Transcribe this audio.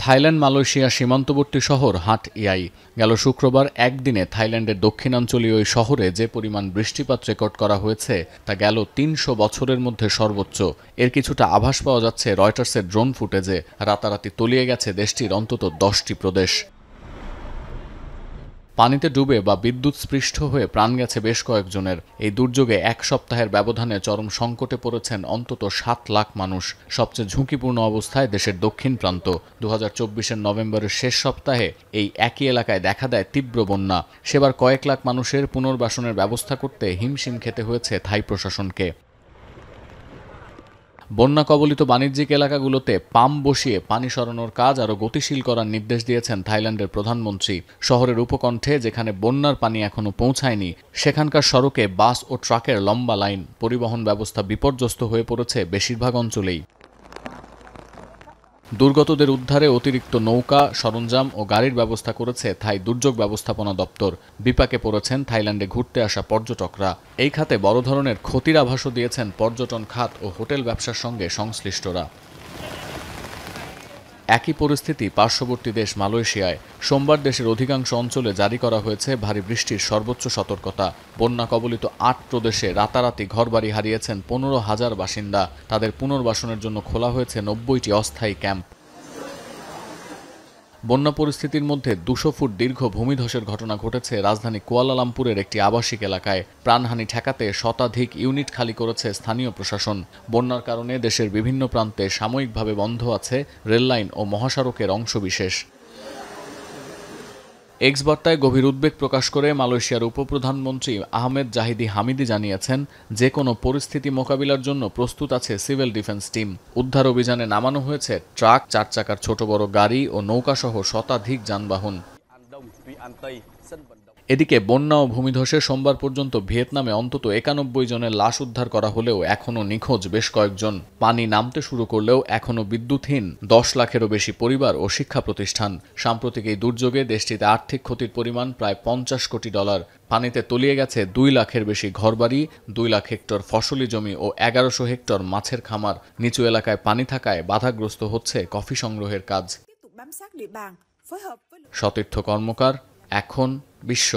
Thailand Malaysia সীমান্তবর্তী শহর হাট ইয়াই। গেল শুক্রবার একদিনে থাইল্যান্ডের দক্ষিণাঞ্চলীয় ওই শহরে যে পরিমাণ বৃষ্টিপাত রেকর্ড করা হয়েছে তা গেল ৩০০ বছরের মধ্যে সর্বোচ্চ। এর কিছুটা আভাস পাওয়া যাচ্ছে রয়টার্সের ড্রোন ফুটেজে। রাতারাতি তলিয়ে গেছে দেশটির অন্তত ১০টি প্রদেশ। পানিতে ডুবে বা বিদ্যুৎস্পৃষ্ট হয়ে প্রাণ গেছে বেশ কয়েকজনের। এই দুর্যোগে এক সপ্তাহের ব্যবধানে চরম সংকটে পড়েছেন অন্তত ৭ লাখ মানুষ। সবচেয়ে ঝুঁকিপূর্ণ অবস্থায় দেশের দক্ষিণ প্রান্ত। ২০২৪-এর নভেম্বরের শেষ সপ্তাহে এই একই এলাকায় দেখা দেয় তীব্র বন্যা। সেবার কয়েক লাখ মানুষের পুনর্বাসনের ব্যবস্থা করতে হিমশিম খেতে হয়েছে থাই প্রশাসনকে। বন্যা কবলিত বাণিজ্যিক এলাকাগুলোতে পাম্প বসিয়ে পানি সরানোর কাজ আরও গতিশীল করার নির্দেশ দিয়েছেন থাইল্যান্ডের প্রধানমন্ত্রী। শহরের উপকণ্ঠে যেখানে বন্যার পানি এখনও পৌঁছায়নি সেখানকার সড়কে বাস ও ট্রাকের লম্বা লাইন। পরিবহন ব্যবস্থা বিপর্যস্ত হয়ে পড়েছে বেশিরভাগ অঞ্চলেই। দুর্গতদের উদ্ধারে অতিরিক্ত নৌকা, সরঞ্জাম ও গাড়ির ব্যবস্থা করেছে থাই দুর্যোগ ব্যবস্থাপনা দপ্তর। বিপাকে পড়েছেন থাইল্যান্ডে ঘুরতে আসা পর্যটকরা। এই খাতে বড় ধরনের ক্ষতির আভাসও দিয়েছেন পর্যটন খাত ও হোটেল ব্যবসার সঙ্গে সংশ্লিষ্টরা। একই পরিস্থিতি পার্শ্ববর্তী দেশ মালয়েশিয়ায়। সোমবার দেশের অধিকাংশ অঞ্চলে জারি করা হয়েছে ভারী বৃষ্টির সর্বোচ্চ সতর্কতা। বন্যা কবলিত ৮ প্রদেশে রাতারাতি ঘরবাড়ি হারিয়েছেন ১৫,০০০ বাসিন্দা। তাদের পুনর্বাসনের জন্য খোলা হয়েছে ৯০টি অস্থায়ী ক্যাম্প। বন্যা পরিস্থিতির মধ্যে ২০০ ফুট দীর্ঘ ভূমিধসের ঘটনা ঘটেছে রাজধানী কুয়ালালামপুরের একটি আবাসিক এলাকায়। প্রাণহানি ঠেকাতে শতাধিক ইউনিট খালি করেছে স্থানীয় প্রশাসন। বন্যার কারণে দেশের বিভিন্ন প্রান্তে সাময়িকভাবে বন্ধ আছে রেললাইন ও মহাসড়কের অংশবিশেষ। এক্স বার্তায় গভীর উদ্বেগ প্রকাশ করে মালয়েশিয়ার উপপ্রধানমন্ত্রী আহমেদ জাহিদি হামিদি জানিয়েছেন, যে কোনো পরিস্থিতি মোকাবিলার জন্য প্রস্তুত আছে সিভিল ডিফেন্স টিম। উদ্ধার অভিযানে নামানো হয়েছে ট্রাক, ৪ চাকার ছোট বড় গাড়ি ও নৌকাসহ শতাধিক যানবাহন। এদিকে বন্যা ও ভূমিধসে সোমবার পর্যন্ত ভিয়েতনামে অন্তত ৯১ জনের লাশ উদ্ধার করা হলেও এখনও নিখোঁজ বেশ কয়েকজন। পানি নামতে শুরু করলেও এখনও বিদ্যুৎহীন ১০ লাখেরও বেশি পরিবার ও শিক্ষা প্রতিষ্ঠান। সাম্প্রতিক এই দুর্যোগে দেশটিতে আর্থিক ক্ষতির পরিমাণ প্রায় $৫০ কোটি। পানিতে তলিয়ে গেছে ২ লাখের বেশি ঘরবাড়ি, ২ লাখ হেক্টর ফসলি জমি ও ১১০০ হেক্টর মাছের খামার। নিচু এলাকায় পানি থাকায় বাধাগ্রস্ত হচ্ছে কফি সংগ্রহের কাজ। সতীর্থ কর্মকার, এখন বিশ্ব।